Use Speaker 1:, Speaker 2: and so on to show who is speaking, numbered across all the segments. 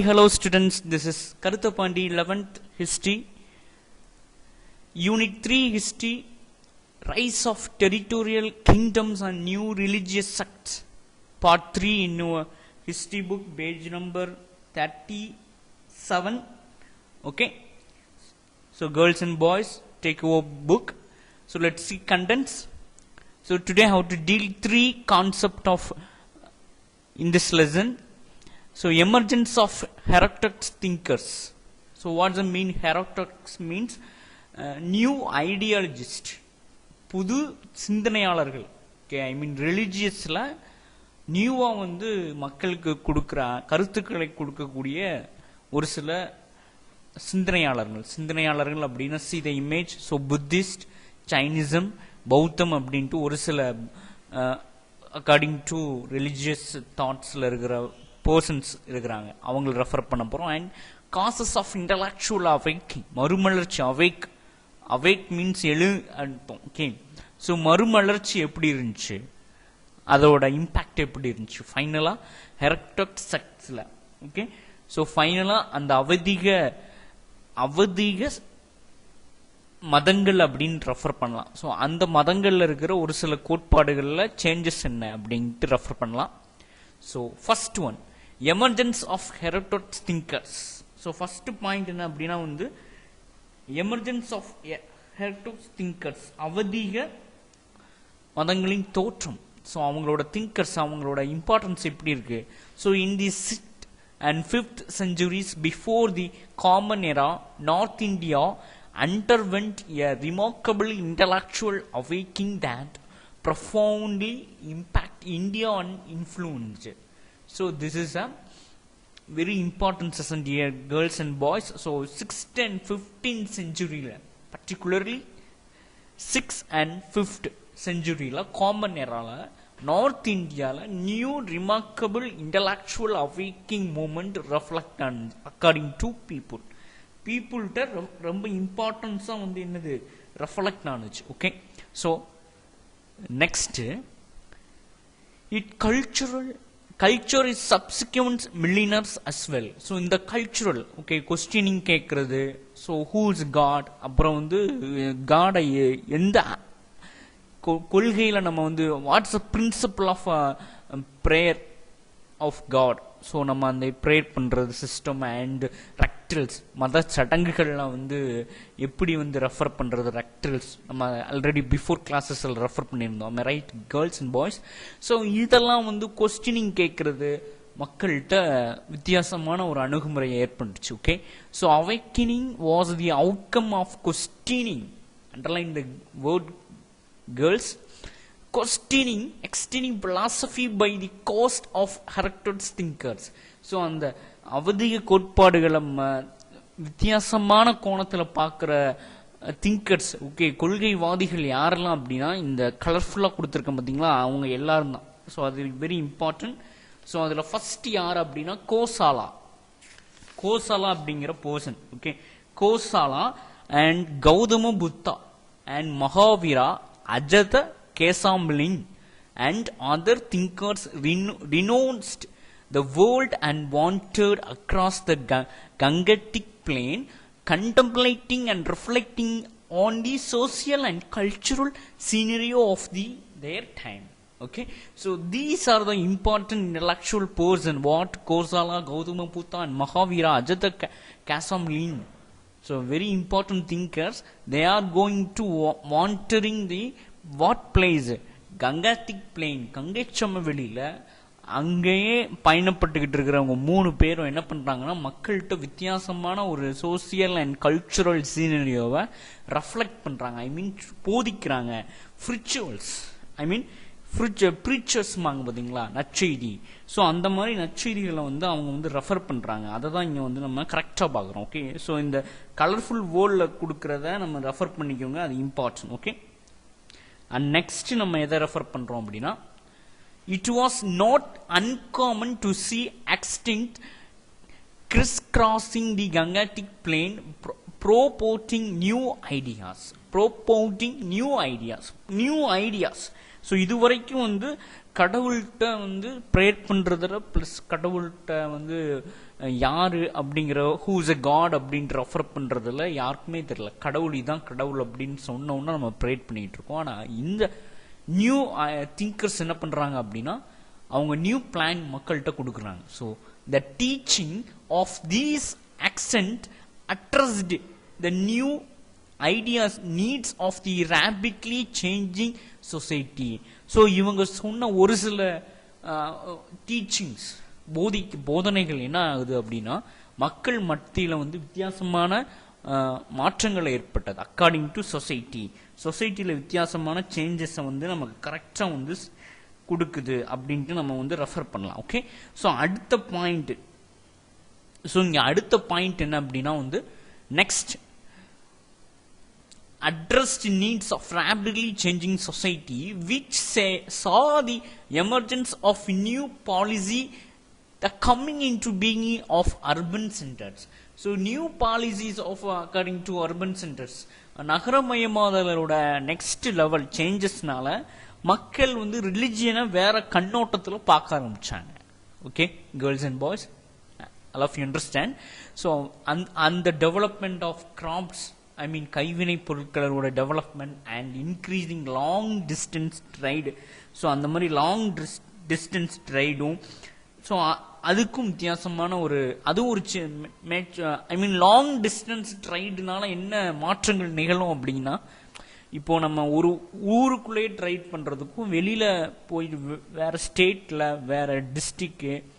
Speaker 1: Hello students, this is Karuthapandi 11th History, Unit 3 History, Rise of Territorial Kingdoms and New Religious Sects, Part 3 in your history book, page number 37. Okay, so girls and boys, take your book. So let's see contents. So today how to deal three concepts of in this lesson. So emergence of heterodox thinkers. So what does it mean? Heterodox means new ideologist. புது சிந்தனையாளர்கள். Okay, I mean religiousல நியூவா வந்து மக்களுக்கு கொடுக்கிற கருத்துக்களை கொடுக்கக்கூடிய ஒரு சில சிந்தனையாளர்கள் அப்படின்னா see the image. So Buddhist, Jainism, Buddhism அப்படின்ட்டு ஒரு சில according to religious thoughtsல இருக்கிற persons இருக்கிறாங்க, அவங்களை ரெஃபர் பண்ண போறோம். And causes of intellectual awakening, மறுமலர்ச்சி. அவேக் மீன்ஸ் எழு அர்த்தம். ஓகே, ஸோ மறுமலர்ச்சி எப்படி இருந்துச்சு, அதோட இம்பாக்ட் எப்படி இருந்துச்சு ஃபைனலா ஹெரக்டோக்ஸ் செக்ட்ஸ்ல. ஓகே, ஸோ ஃபைனலா அந்த அவதிக மதங்கள் அப்படின்னு ரெஃபர் பண்ணலாம். ஸோ அந்த மதங்கள்ல இருக்கிற ஒரு சில கோட்பாடுகள்ல சேஞ்சஸ் என்ன அப்படின்ட்டு ரெஃபர் பண்ணலாம். So first one, emergence of heterodox thinkers. So first point என்ன அப்படின்னா வந்து எமர்ஜென்ஸ் ஆஃப் ஹெரோடோட்ஸ் திங்கர்ஸ், அவதிக மதங்களின் தோற்றம். ஸோ அவங்களோட திங்கர்ஸ், அவங்களோட இம்பார்ட்டன்ஸ் எப்படி இருக்கு. So in the 6th and 5th centuries before the common era, North India underwent a remarkable intellectual awakening that profoundly impact India and influenced. So this is a very important session here, girls and boys. So 6th and 15th century, particularly 6th and 5th century la common era la North India la new remarkable intellectual awakening movement reflect on according to people ta romba importance ah வந்து என்னது reflect ஆனுச்சு. Okay, so next, culture is subsequent millennials as well. So in the cultural, okay, questioning கேக்குறது. So who is God, அப்புறம் வந்து God எந்த கொள்கையில நம்ம வந்து what's the principle of prayer of God. So நம்ம அந்த ப்ரேயர் பண்றது சிஸ்டம் அண்ட் ரெக்டல்ஸ், மத சடங்குகள்லாம் வந்து எப்படி வந்து ரெஃபர் பண்றது, ரெக்டல்ஸ் நம்ம ஆல்ரெடி பிஃபோர் கிளாஸஸ்ல ரெஃபர் பண்ணியிருந்தோம், right girls and boys. So இதெல்லாம் வந்து கொஸ்டினிங் கேட்கறது மக்கள்கிட்ட வித்தியாசமான ஒரு அணுகுமுறையை ஏற்பட்டுச்சு. Okay, so awakening was the outcome of questioning. Underline the word girls. Questioning, extending philosophy by the cost of heterodox thinkers. So அந்த அவதிக கோட்பாடுகளை வித்தியாசமான கோணத்தில் பார்க்குற திங்கர்ஸ், ஓகே, கொள்கைவாதிகள் யாரெல்லாம் அப்படின்னா இந்த கலர்ஃபுல்லாக கொடுத்துருக்கேன் பார்த்தீங்களா, அவங்க எல்லாரும் தான். ஸோ அது வெரி இம்பார்ட்டன்ட். ஸோ அதில் ஃபர்ஸ்ட் யார் அப்படின்னா கோசாலா அப்படிங்கிற person. Okay, Gosala and Gautama Buddha and Mahavira, Ajata Kesamlin and other thinkers renounced the world and wandered across the Gangetic plain, contemplating and reflecting on the social and cultural scenario of their time. Okay, so these are the important intellectual persons. What Kosala, Gautama Buddha and Mahavira, Ajata Kesamlin. So very important thinkers. They are going to wandering the what place? Gangetic plain, Ganga சமவெளியில அங்கேயே பயணப்பட்டுக்கிட்டு இருக்கிறவங்க 3 பேரும் என்ன பண்றாங்கன்னா மக்கள்கிட்ட வித்தியாசமான ஒரு சோசியல் அண்ட் கல்ச்சுரல் சீனரியோவை ரெஃப்ளெக்ட் பண்றாங்க. ஐ மீன் போதிக்கிறாங்க. ஃப்ரிச்சுவல்ஸ், ஐ மீன் ப்ரீச்சர்ஸ் வாங்க பார்த்தீங்களா, நற்செய்தி. ஸோ அந்த மாதிரி நற்செய்திகளை வந்து அவங்க வந்து ரெஃபர் பண்ணுறாங்க. அதை தான் இங்கே வந்து நம்ம கரெக்டாக பார்க்குறோம். ஓகே, ஸோ இந்த கலர்ஃபுல் வேர்ல்டில் கொடுக்குறத நம்ம ரெஃபர் பண்ணிக்கோங்க, அது இம்பார்ட்டன்ட். ஓகே, அண்ட் நெக்ஸ்ட் நம்ம எதை ரெஃபர் பண்ணுறோம் அப்படின்னா, it was not uncommon to C extinct crisscrossing the Gangetic plain, propounding new ideas. So இது வரைக்கும் வந்து கடவுள்கிட்ட வந்து ப்ரேயர் பண்ணுறதுல ப்ளஸ் கடவுள்கிட்ட வந்து யாரு அப்படிங்கிற ஹூஸ் எ காட் அப்படின்னு ரெஃபர் பண்றதுல யாருக்குமே தெரியல. கடவுள் இதான் கடவுள் அப்படின்னு சொன்னோம்னா நம்ம ப்ரேட் பண்ணிட்டு இருக்கோம். ஆனா இந்த நியூ திங்கர்ஸ் என்ன பண்றாங்க அப்படின்னா அவங்க நியூ பிளான் மக்கள்கிட்ட கொடுக்குறாங்க. So the teaching of these accent addressed the new ideas needs of the rapidly changing society. So இவங்க சொன்ன ஒரு சில டீச்சிங்ஸ் போதனைகள் என்ன ஆகுது அப்படின்னா மக்கள் மத்தியில வந்து வித்தியாசமான மாற்றங்கள் ஏற்பட்டது. அக்கார்டிங் டு சொசைட்டில வித்தியாசமான சேஞ்சஸை வந்து நமக்கு கரெக்டா வந்து கொடுக்குது அப்படின்ட்டு நம்ம வந்து ரெஃபர் பண்ணலாம். ஓகே, ஸோ அடுத்த பாயிண்ட். ஸோ இங்க அடுத்த பாயிண்ட் என்ன அப்படின்னா வந்து next addressed needs of rapidly changing society which saw the emergence of new policy, the coming into being of urban centers. So new policies of according to urban centers, நகரமயமாதலோட next level சேஞ்சஸ்னால மக்கள் வந்து ரிலிஜியனை வேற கண்ணோட்டத்தில் பார்க்க ஆரம்பிச்சாங்க. Okay girls and boys, all of you understand. So and the development of crops, I mean கைவினை பொருட்களோட development and increasing long distance trade. So அந்த மாதிரி லாங் டிஸ்டன்ஸ் ட்ரைடும் ஸோ அதுக்கும் வித்தியாசமான ஒரு அதுவும் ஒரு ஐ மீன் லாங் டிஸ்டன்ஸ் ட்ரைடுனால என்ன மாற்றங்கள் நிகழும் அப்படின்னா இப்போ நம்ம ஒரு ஊருக்குள்ளேயே ட்ரைட் பண்ணுறதுக்கும் வெளியில போய் வேற ஸ்டேட்ல வேற டிஸ்ட்ரிக்ட்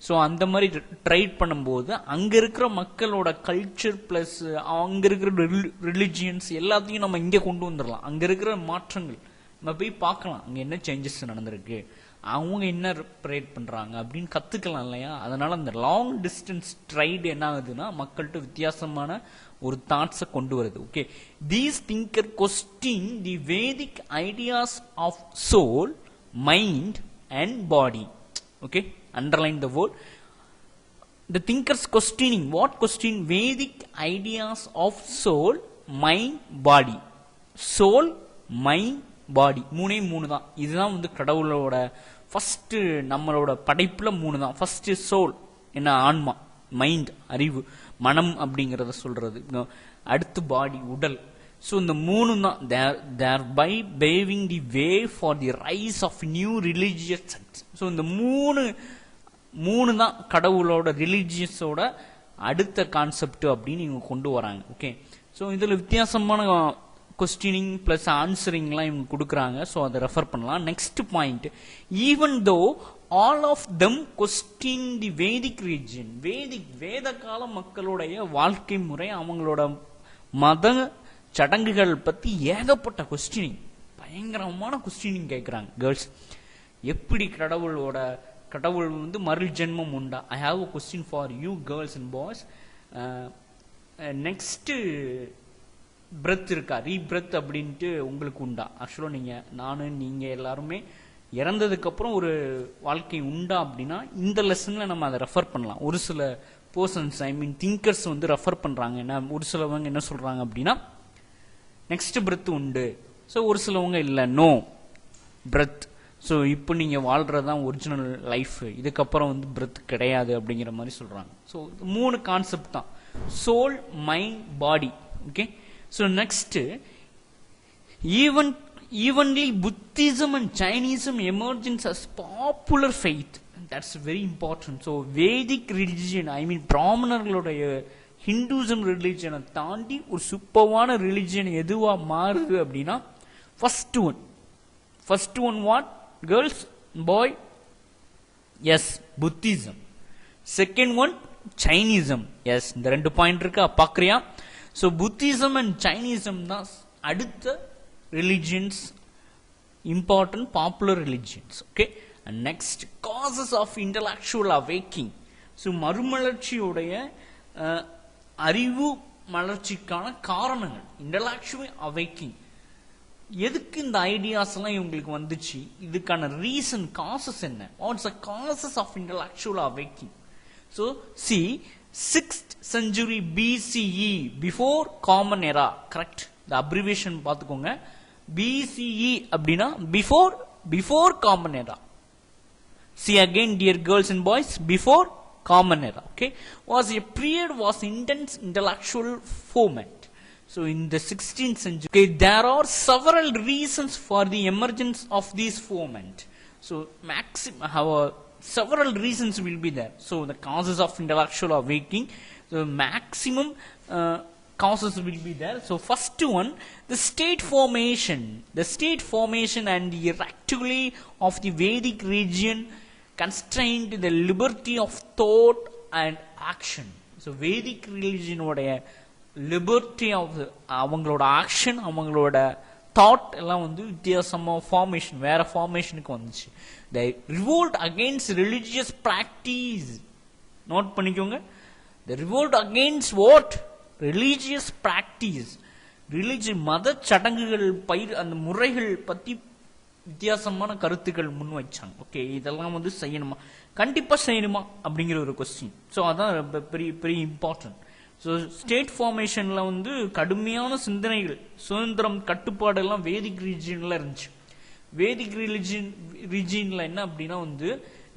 Speaker 1: ஸோ அந்த மாதிரி ட்ரைட் பண்ணும்போது அங்க இருக்கிற மக்களோட கல்ச்சர் பிளஸ் அங்க இருக்கிற ரிலிஜியன்ஸ் எல்லாத்தையும் நம்ம இங்கே கொண்டு வந்துடலாம். அங்க இருக்கிற மாற்றங்கள் நம்ம போய் பார்க்கலாம், அங்க என்ன சேஞ்சஸ் நடந்திருக்கு, அவங்க என்ன ப்ரேட் பண்றாங்க அப்படின்னு கத்துக்கலாம் இல்லையா. அதனால அந்த லாங் டிஸ்டன்ஸ் ட்ரைடு என்ன ஆகுதுன்னா மக்கள்கிட்ட வித்தியாசமான ஒரு தாட்ஸை கொண்டு வருது. Okay, these thinker question the Vedic ideas of soul, mind and body. Okay, underline the word. The thinkers questioning what question? Vedic ideas of soul, mind, body. Soul, mind, body. மூணு தான். இதுதான் வந்து கடவுளோட ஃபர்ஸ்ட் நம்மளோட படைப்புல மூணு தான். First soul என்ன ஆன்மா, மைண்ட் அறிவு, மனம் அப்படிங்கறத சொல்றது. அடுத்து பாடி உடல். ஸோ இந்த மூணு தான் thereby paving the way for the rise of new religious sects. So இந்த மூணு தான் கடவுளோட ரிலிஜியஸோட அடுத்த கான்செப்ட் அப்படின்னு இவங்க கொண்டு வராங்க. ஓகே, ஸோ இதில் வித்தியாசமான கொஸ்டினிங் பிளஸ் ஆன்சரிங்லாம் இவங்க கொடுக்குறாங்க. ஸோ அதை ரெஃபர் பண்ணலாம். Next point, even though all of them question the Vedic religion. வேத கால மக்களுடைய வாழ்க்கை முறை, அவங்களோட மத சடங்குகள் பத்தி ஏகப்பட்ட கொஸ்டினிங், பயங்கரமான கொஸ்டினிங் கேட்கிறாங்க கேர்ள்ஸ். எப்படி கடவுள் வந்து மறு ஜென்மம் உண்டா? I have a question for you girls and boys. Next breath இருக்கா, ரீபிரெத் அப்படின்ட்டு உங்களுக்கு உண்டா? ஆக்சுவலா நீங்க எல்லாருமே இறந்ததுக்கு அப்புறம் ஒரு வாழ்க்கை உண்டா அப்படின்னா இந்த லெசன்ல நம்ம அதை ரெஃபர் பண்ணலாம். ஒரு சில பர்சன்ஸ் ஐ மீன் திங்கர்ஸ் வந்து ரெஃபர் பண்றாங்க. என்ன ஒரு சிலவங்க என்ன சொல்றாங்க அப்படின்னா நெக்ஸ்ட் பிரெத் உண்டு. ஸோ ஒரு சிலவங்க இல்லை, நோ பிரெத். ஸோ இப்போ நீங்க வாழ்றதுதான் ஒரிஜினல் லைஃப், இதுக்கப்புறம் வந்து பிரெத் கிடையாது அப்படிங்கிற மாதிரி சொல்றாங்க. ஸோ மூணு கான்செப்ட் தான், soul, mind, body. Okay, so next evenly Buddhism and Jainism emergence as popular faith. That's very important. So Vedic religion, I mean பிராமணர்களுடைய ஹிந்துசம் ரிலிஜனை தாண்டி ஒரு சூப்பரான ரிலிஜன் எதுவா மாறுது அப்படின்னா first one what girls boy? Yes, Buddhism. Second one Jainism. Yes, இந்த 2 point இருக்கா பாக்குறியா? ஸோ புத்திசம் அண்ட் சைனிசம் தான் அடுத்த religions, important popular religions. Okay, next causes of intellectual awakening. So மறுமலர்ச்சியுடைய அறிவு மலர்ச்சிக்கான காரணங்கள், இன்டலெக்சுவல் அவேக்கிங். எதுக்கு இந்த ஐடியாஸ் எல்லாம் இவங்களுக்கு வந்துச்சு, இதுக்கான ரீசன், காசஸ் என்ன? What's the causes of intellectual awakening? So see 6th century BCE, before common era. Correct, இந்த அப்ரிவேஷன் பார்த்துக்கோங்க. BCE அப்படின்னா before common era. See again dear girls and boys, before common era, okay, was a period was intense intellectual ferment. So in the 16th century, okay, there are several reasons for the emergence of this ferment. So several reasons will be there. So the causes of intellectual awakening, the maximum causes will be there. So first one, the state formation and the hierarchy of the Vedic region constrained the liberty of thought and action. So Vedic religion உடைய liberty of அவங்களோட action, அவங்களோட thought எல்லாம் வந்து வித்தியாசமா formation, வேற ஃபார்மேஷனுக்கு வந்துச்சு. The revolt against religious practice, note பண்ணிக்கோங்க, the revolt against what, religious practice, religion மத சடங்குகள் அந்த முறைகள் பத்தி வித்தியாசமான கருத்துக்கள் முன் வச்சாங்க. ஓகே, இதெல்லாம் வந்து செய்யணுமா, கண்டிப்பா செய்யணுமா அப்படிங்கிற ஒரு கொஸ்டின். ஸோ அதான் பெரிய பெரிய இம்பார்ட்டன்ட். ஸோ ஸ்டேட் ஃபார்மேஷன்ல வந்து கடுமையான சிந்தனைகள், சுதந்திரம், கட்டுப்பாடு எல்லாம் வேதிக் ரீஜியன்ல இருந்துச்சு. வேதிக் ரீஜியன்ல என்ன அப்படின்னா வந்து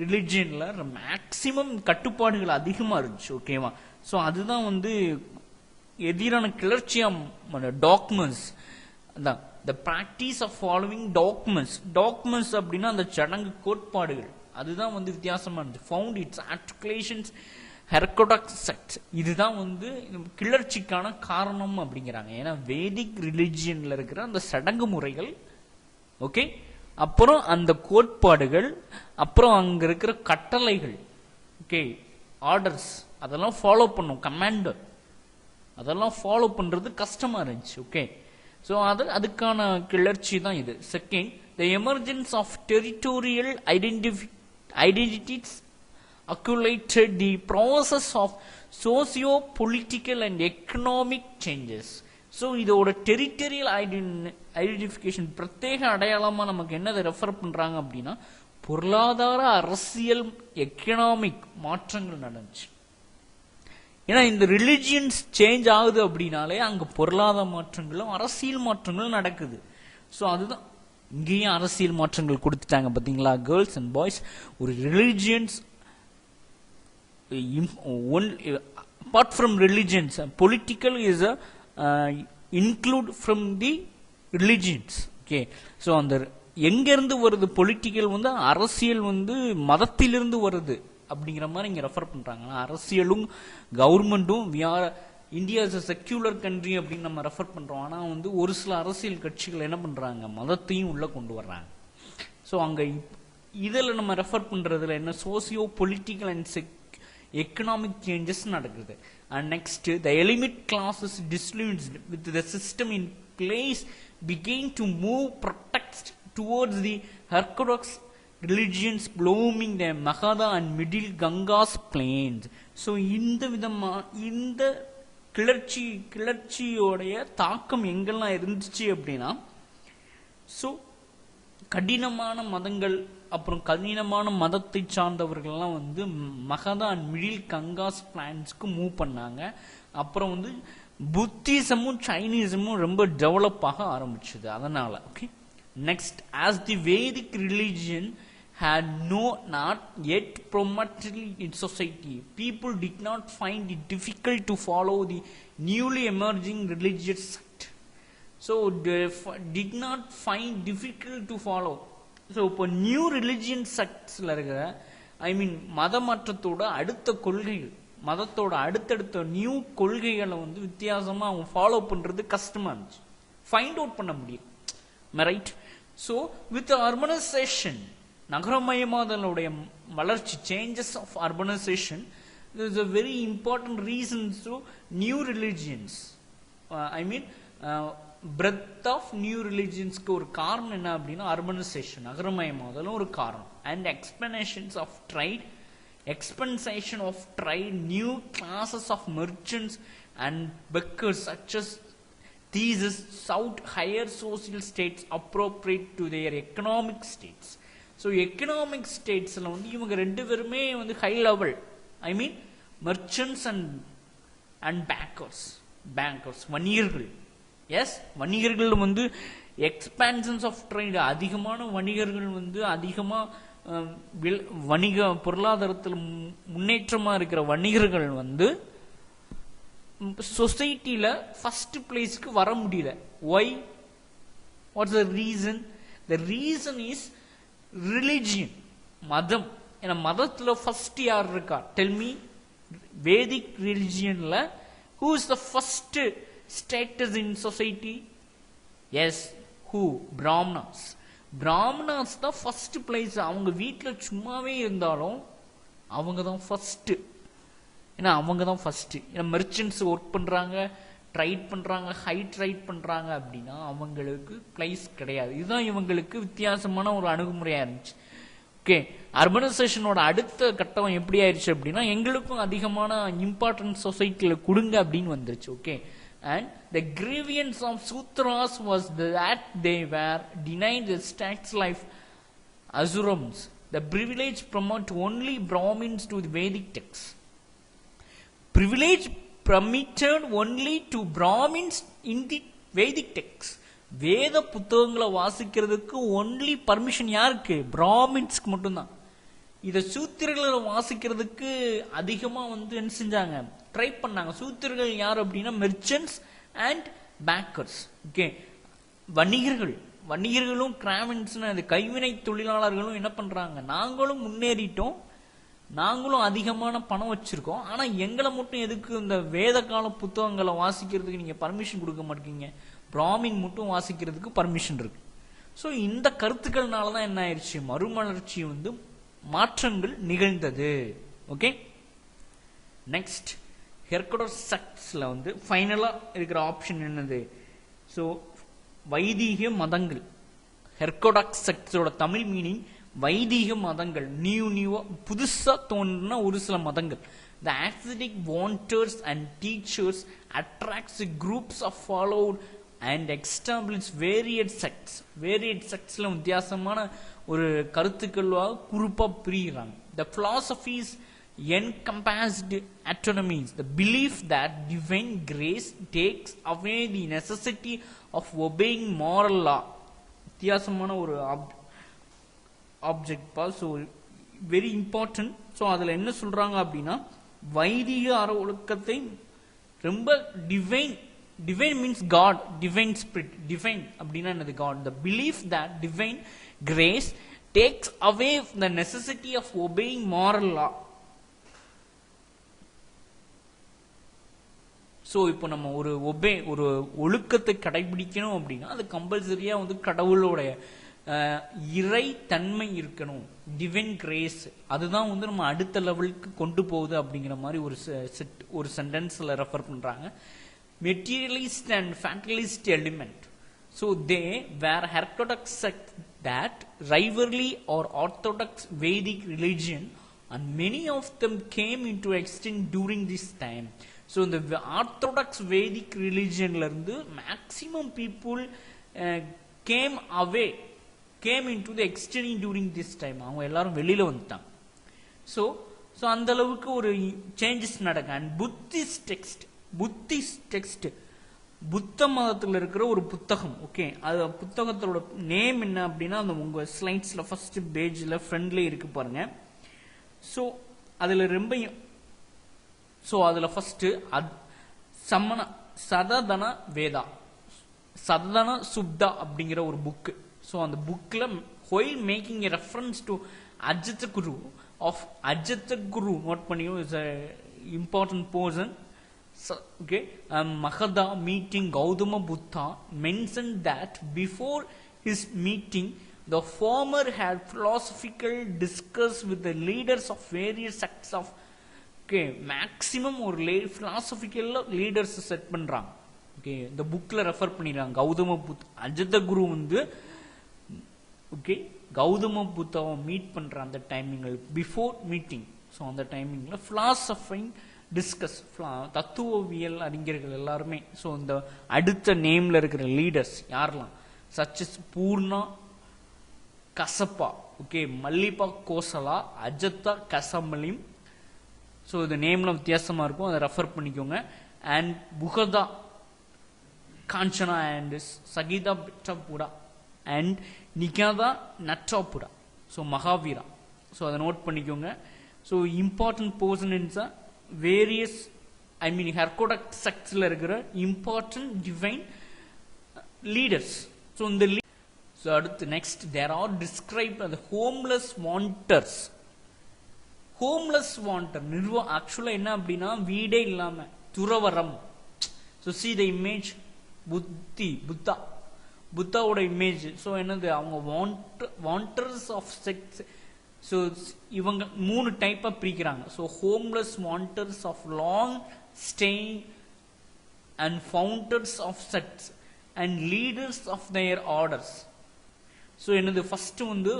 Speaker 1: ரிலிஜியன்ல மேக்சிமம் கட்டுப்பாடுகள் அதிகமா இருந்துச்சு. ஓகேவா? ஸோ அதுதான் வந்து எதிரான கிளர்ச்சியா டாக்மஸ், அதான் the practice of following dogmas அப்படின்னா அந்த சடங்கு கோட்பாடுகள், அதுதான் வந்து வித்தியாசமா இருந்துச்சு. found its articulations heterodox sects, இதுதான் வந்து கிளர்ச்சிக்கான காரணம் அப்படிங்கிறாங்க. ஏன்னா வேதிக் ரிலிஜியன்ல இருக்கிற அந்த சடங்கு முறைகள், ஓகே, அப்புறம் அந்த கோட்பாடுகள், அப்புறம் அங்க இருக்கிற கட்டளைகள், ஓகே, ஆர்டர்ஸ், அதெல்லாம் ஃபாலோ பண்ணும் கமாண்டர், அதெல்லாம் ஃபாலோ பண்றது கஷ்டமா இருந்துச்சு. ஓகே, ஸோ அதுக்கான கிளர்ச்சி தான் இது. Second, the emergence of territorial identities accumulated the process of socio-political and economic changes. So இதோட டெரிட்டரியல் ஐடென்டிஃபிகேஷன், பிரத்யேக அடையாளமா நமக்கு என்னதை ரெஃபர் பண்றாங்க அப்படின்னா பொருளாதார, அரசியல், எக்கனாமிக் மாற்றங்கள் நடந்துச்சு. ஏன்னா இந்த ரிலிஜியன்ஸ் சேஞ்ச் ஆகுது அப்படின்னாலே அங்க பொருளாதார மாற்றங்களும் அரசியல் மாற்றங்களும் நடக்குது. ஸோ அதுதான் இங்கேயும் அரசியல் மாற்றங்கள் கொடுத்துட்டாங்க பாத்தீங்களா, கேர்ள்ஸ் அண்ட் பாய்ஸ். ஒரு religions apart from religions, political is a include from the religions. Okay, so அந்த எங்க இருந்து வருது பொலிட்டிக்கல் வந்து அரசியல் வந்து மதத்திலிருந்து வருது அப்படிங்கிற மாதிரி இங்க ரெஃபர் பண்றாங்க. அரசியலும் கவர்மெண்ட்டும், India is a secular country அப்படின்னு நம்ம ரெஃபர் பண்றோம். ஆனா வந்து ஒரு சில அரசியல் கட்சிகள் என்ன பண்றாங்க, மதத்தையும் உள்ள கொண்டு வர்றாங்க. ஸோ அங்க இதில் நம்ம ரெஃபர் பண்றதுல என்ன, socio political and economic changes நடக்குது. And next, the elite classes disillusioned with the system in place began to move protest towards the orthodox religions blooming the Magadha and middle Ganga's plains. So இந்த கிளர்ச்சியோடைய தாக்கம் எங்கெல்லாம் இருந்துச்சு அப்படின்னா, so கடினமான மதங்கள், அப்புறம் கடினமான மதத்தை சார்ந்தவர்கள்லாம் வந்து மகதா அண்ட் மிடில் கங்காஸ் பிளான்ஸ்க்கு மூவ் பண்ணாங்க. அப்புறம் வந்து புத்திசமும் சைனீசமும் ரொம்ப டெவலப் ஆக ஆரம்பிச்சது அதனால. Okay, next, as the Vedic religion had not yet promoted in society, people did not find it difficult to follow the newly emerging religious sect. So they did not find difficult to follow. So இப்போ new religion செக்ட்ஸ்ல இருக்கிற, ஐ மீன் மத மாற்றத்தோட அடுத்த கொள்கைகள், மதத்தோட அடுத்தடுத்த new கொள்கைகளை வந்து வித்தியாசமா அவங்க ஃபாலோ பண்றது கஷ்டமா இருந்துச்சு, ஃபைண்ட் அவுட் பண்ண முடியும். ரைட்? ஸோ வித் அர்பனைசேஷன், நகரமயமாதலுடைய வளர்ச்சி, changes of urbanisation is a very important reason to new religions. I mean breadth of new religions க்கு ஒரு காரணம் என்ன அப்படின்னா அர்பனைசேஷன், நகரமயமாதலும் ஒரு காரணம். And expansions of trade, new classes of merchants and beggars such as these sought higher social states appropriate to their economic states. So economic statesல வந்து இவங்க ரெண்டு பேருமே வந்து high level, I mean merchants and bankers, வணிகர்கள். S, வணிகர்கள் வந்து expansions of trade, அதிகமான வணிகர்கள் வந்து அதிகமாக வணிக பொருளாதாரத்தில் முன்னேற்றமா இருக்கிற வணிகர்கள் வந்து சொசைட்டில ஃபர்ஸ்ட் பிளேஸ்க்கு வர முடியல. Why? What's the reason? The reason is religion, மதம். ஏன்னா மதத்துல ஃபர்ஸ்ட் யார் இருக்கா? Tell me. வேதிக் ரிலிஜியன்ல who is the first status in society? Yes, who? Brahmanas. Brahmanas தான் ஃபர்ஸ்ட் பிளேஸ். அவங்க வீட்டில் சும்மாவே இருந்தாலும் அவங்க தான் ஃபர்ஸ்ட். ஏன்னா அவங்க தான் ஃபர்ஸ்ட். ஏன்னா மெர்ச்சன்ட்ஸ் ஒர்க் பண்றாங்க, ட்ரைட் பண்றாங்க, ஹை ட்ரைட் பண்றாங்க அப்படின்னா அவங்களுக்கு பிளேஸ் கிடையாது. இதுதான் இவங்களுக்கு வித்தியாசமான ஒரு அணுகுமுறையா இருந்துச்சு. ஓகே, அர்பனைசேஷனோட அடுத்த கட்டம் எப்படி ஆயிடுச்சு அப்படின்னா எங்களுக்கும் அதிகமான இம்பார்ட்டன்ஸ் சொசைட்டில கொடுங்க அப்படின்னு வந்துருச்சு. Okay, and the grievance of Sutras was that they were denied the status life assurance. The privilege promote only Brahmins to the Vedic texts. Privilege permitted only to Brahmins in the Vedic texts. வேத புத்தகங்களை வாசிக்கிறதுக்கு only permission யாருக்கு? பிராமின்ஸ்க்கு மட்டும்தான். இதை சூத்திரர்களை வாசிக்கிறதுக்கு அதிகமா வந்து என்ன செஞ்சாங்க? ட்ரை பண்ணாங்க. சூத்திரர்கள் யார் அப்படின்னா மெர்ச்சன்ட்ஸ் அண்ட் பேக்கர்ஸ். ஓகே, வணிகர்கள். வணிகர்களும் கிராமின்ஸ், அது கைவினை தொழிலாளர்களும் என்ன பண்றாங்க? நாங்களும் முன்னேறிட்டோம், நாங்களும் அதிகமான பணம் வச்சிருக்கோம், ஆனா எங்களை மட்டும் எதுக்கு இந்த வேத கால புத்தகங்களை வாசிக்கிறதுக்கு நீங்க பர்மிஷன் கொடுக்க மாட்டீங்க? பிராமின் மட்டும் வாசிக்கிறதுக்கு பர்மிஷன் இருக்கு. ஸோ இந்த கருத்துக்கள்னாலதான் என்ன ஆயிடுச்சு? மறுமலர்ச்சி வந்து மாற்றங்கள் நிகழ்ந்தது. ஓகே, நெக்ஸ்ட் ஹெர்கோடாக்ஸ் செக்ட்ஸ்ல வந்து ஃபைனலா இருக்கிற ஆப்ஷன் என்னது? ஸோ வைதீக மதங்கள். ஹெர்கோடாக்ஸ் செக்ட்ஸோட தமிழ் மீனிங் வைதீக மதங்கள். நியூவா புதுசா தோன்றின ஒரு சில மதங்கள். The ascetic wanters and teachers attracts groups of followed and establish varied sects. Varied sectsல வித்தியாசமான ஒரு கருத்துக்களாக குரூப்பா பிரிகிறாங்க. The philosophies encompassed autonomies, the belief that divine grace takes away the necessity of obeying moral law. வித்தியாசமான ஒரு object பா. So very important. So அதில் என்ன சொல்றாங்க அப்படின்னா வைதிக அற ஒழுக்கத்தை ரொம்ப divine. Divine means God, divine spirit. Divine அப்படின்னா என்னது? God. The belief that divine grace takes away the necessity of obeying moral law. So இப்போ நம்ம ஒரு ஒழுக்கத்தை கடைபிடிக்கணும் அப்படின்னா அது கம்பல்சரியா வந்து கடவுளோடைய இறை தன்மை இருக்கணும், டிவைன் கிரேஸ். அதுதான் வந்து நம்ம அடுத்த லெவலுக்கு கொண்டு போகுது அப்படிங்கிற மாதிரி ஒரு சென்டென்ஸ்ல ரெஃபர் பண்றாங்க. Materialist and fatalist element. So they were heterodox sect that rivalry or orthodox Vedic religion, and many of them came into extinct during this time. So இந்த ஆர்த்தோடாக்ஸ் வேதிக் ரிலிஜியன்ல இருந்து maximum people came into the extinct during this time. அவங்க எல்லாரும் வெளியில வந்துட்டாங்க. So அந்த அளவுக்கு ஒரு changes நடக்கும். அண்ட் புத்திஸ்ட் டெக்ஸ்ட் புத்த மதத்தில் இருக்கிற ஒரு புத்தகம். ஓகே, அது புத்தகத்தோட நேம் என்ன அப்படின்னா அந்த உங்க ஸ்லைட்ஸ்ல ஃபர்ஸ்ட் பேஜ்ல ஃப்ரண்ட்ல இருக்கு பாருங்க. ஸோ அதுல ரொம்ப அதுல ஃபர்ஸ்ட் சததன வேதா, சததன சுப்தா அப்படிங்கிற ஒரு புக்கு. ஸோ அந்த புக்ல while making a reference to Ajata Guru, note பண்ணியோ, is a important person. Okay, Mahada meeting Gautama Buddha mentioned that before his meeting the former had philosophical discuss with the leaders of various sects of. Okay, maximum ஒரு philosophical leaders set பண்றாங்க. Okay, இந்த புக்ல refer பண்ணிடுறாங்க. கௌதம புத்த அஜத குரு வந்து okay Gautama புத்தாவை meet பண்ற அந்த டைமிங்ல பிஃபோர் மீட்டிங். ஸோ அந்த டைமிங்ல பிலாசபிங் டிஸ்கஸ், தத்துவவியல் அறிஞர்கள் எல்லாருமே. ஸோ இந்த அடுத்த நேம்ல இருக்கிற லீடர்ஸ் யாரெல்லாம்? சச்சஸ் பூர்ணா கசப்பா, ஓகே, மல்லிபா கோசலா, அஜத்தா கசமலிம். ஸோ இந்த நேம்ல வித்தியாசமா இருக்கும், அதை ரெஃபர் பண்ணிக்கோங்க. அண்ட் புகதா காஞ்சனா அண்ட் சகிதா Belatthiputta and Nigantha Nataputta. So Mahavira. So அதை நோட் பண்ணிக்கோங்க. ஸோ இம்பார்ட்டன்ட் பர்சன்ஸ் வேரியஸ் ஹெர்கோடக்ட் செக்ட்ஸில் இருக்கிற இம்பார்ட்டன்ட் டிவைன் லீடர்ஸ். ஸோ இந்த ஸோ அடுத்து நெக்ஸ்ட் தேர் ஆர் டிஸ்கிரைப்ட் அந்த ஹோம்லெஸ் வாண்டர்ஸ். ஹோம்லெஸ் வாண்டர் ஆக்சுவலாக என்ன அப்படின்னா வீடே இல்லாம துறவரம். ஸோ சி த இமேஜ் புத்தாவோட இமேஜ். ஸோ என்னது அவங்க வாண்டர்ஸ் ஆஃப் செக்ட்ஸ். ஸோ இவங்க 3 டைப்பாக பிரிக்கிறாங்க. So homeless wanders of long staying and founders of sects and leaders of their orders. So என்னது ஃபர்ஸ்ட் வந்து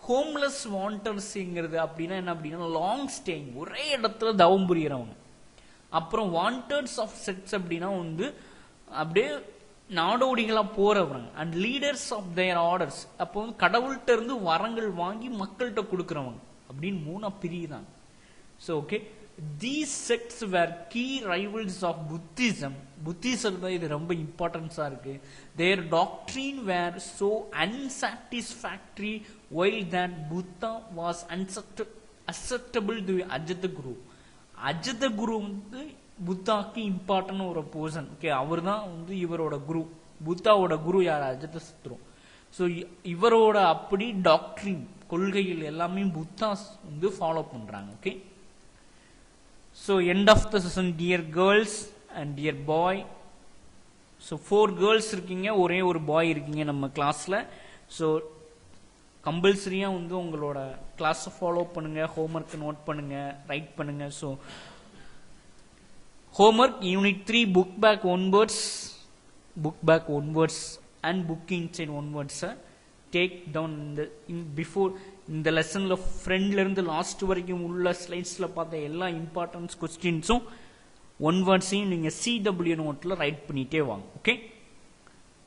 Speaker 1: ஹோம்லெஸ் வாண்டர்ஸ்ங்கிறது அப்படின்னா என்ன அப்படின்னா லாங் ஸ்டேயிங், ஒரே இடத்துல தவம் புரியறவங்க. அப்புறம் வாண்டர்ஸ் ஆஃப் செக்ட்ஸ் அப்படின்னா வந்து அப்படியே நாடோடிகளா போறவங்க. And leaders of their orders, அப்போ வந்து கடவுள்கிட்ட இருந்து வரங்கள் வாங்கி மக்கள்கிட்ட கொடுக்கறவங்க அப்படின்னு 3 பிரியுறாங்க. So okay, these sects were key rivals of Buddhism. Buddhism தான் இது ரொம்ப இம்பார்ட்டன்ஸா இருக்கு. Their doctrine were so unsatisfactory while that Buddha was acceptable to Ajit Guru. Ajit Guru வந்து புத்தாக்கு இம்பார்ட்டன் ஒரு பர்சன். ஓகே, அவர் தான் வந்து இவரோட குரு. புத்தாவோட குரு யார்? அஜித் சத்ரு. ஸோ இவரோட அப்படி டாக்ட்ரின் கொள்கைகள் எல்லாமே புத்தா வந்து ஃபாலோ பண்றாங்க. Okay, so end of the session dear girls and dear boy. So 4 girls இருக்கீங்க, ஒரே ஒரு பாய் இருக்கீங்க நம்ம கிளாஸ்ல. ஸோ கம்பல்சரியா வந்து உங்களோட கிளாஸை ஃபாலோ பண்ணுங்க, ஹோம்ஒர்க் நோட் பண்ணுங்க, ரைட் பண்ணுங்க. So homework unit 3 book back one words and book inside one words take down before இந்த லெசன்ல ஃப்ரெண்ட்ல இருந்து லாஸ்ட் வரைக்கும் உள்ள ஸ்லைட்ஸ்ல பார்த்த எல்லா இம்பார்ட்டன்ஸ் கொஸ்டின்ஸும் ஒன் வேர்ட்ஸையும் நீங்க CW நோட்ல ரைட் பண்ணிட்டே வாங்க. Okay,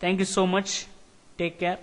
Speaker 1: thank you so much, take care.